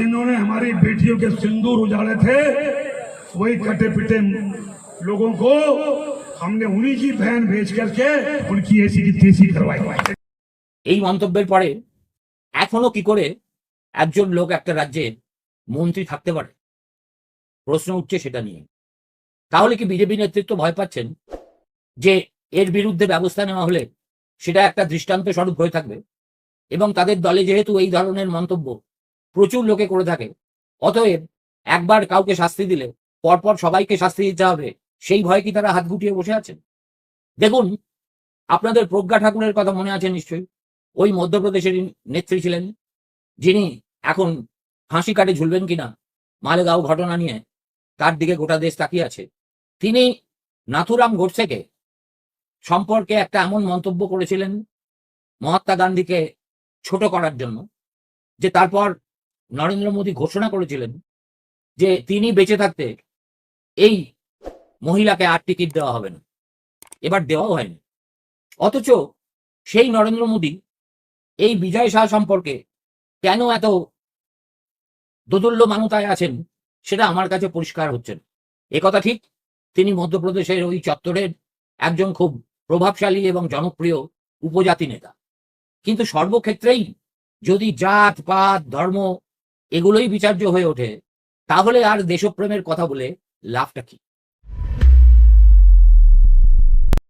जिन्होंने हमारी बेटियों के सिंदूर उजाड़े थे वही कटे पिटे लोगों को हमने उन्हीं की बहन भेज करके उनकी ऐसी की तेजी करवाई। এই মন্তব্যের পরে এখনো কি করে একজন লোক একটা রাজ্যে মন্ত্রী থাকতে পারে প্রশ্ন উঠছে সেটা নিয়ে। তাহলে কি বিজেপি নেতৃত্ব ভয় পাচ্ছেন যে এর বিরুদ্ধে ব্যবস্থা নেওয়া হলে সেটা একটা দৃষ্টান্ত স্বরূপ হয়ে থাকবে, এবং তাদের দলে যেহেতু এই ধরনের মন্তব্য প্রচুর লোকে করে থাকে, অতএব একবার কাউকে শাস্তি দিলে পরপর সবাইকে শাস্তি দিতে হবে, সেই ভয়ে কি তারা হাত গুটিয়ে বসে আছেন? দেখুন, আপনাদের প্রজ্ঞা ঠাকুরের কথা মনে আছে নিশ্চয়ই। ওই মধ্যপ্রদেশের নেত্রী ছিলেন, যিনি এখন ফাঁসি কাটে ঝুলবেন কিনা মালেগাঁও ঘটনা নিয়ে তার দিকে গোটা দেশ তাকিয়ে আছে। তিনি নাথুরাম গোডসেকে সম্পর্কে একটা এমন মন্তব্য করেছিলেন মহাত্মা গান্ধীকে ছোট করার জন্য, যে তারপর নরেন্দ্র মোদী ঘোষণা করেছিলেন যে তিনি বেঁচে থাকতে এই মহিলাকে আর টিকিট দেওয়া হবে না। এবার দেওয়াও হয়নি। অথচ সেই নরেন্দ্র মোদী এই বিজয় শাহ সম্পর্কে কেন এত দোদুল্যমানতায় আছেন সেটা আমার কাছে পরিষ্কার হচ্ছে না। একথা ঠিক, তিনি মধ্যপ্রদেশের ওই চত্বরের একজন খুব প্রভাবশালী এবং জনপ্রিয় উপজাতি নেতা। কিন্তু সর্বক্ষেত্রেই যদি জাত পাত ধর্ম এগুলোই বিচার্য হয়ে ওঠে, তাহলে আর দেশপ্রেমের কথা বলে লাভটা কি?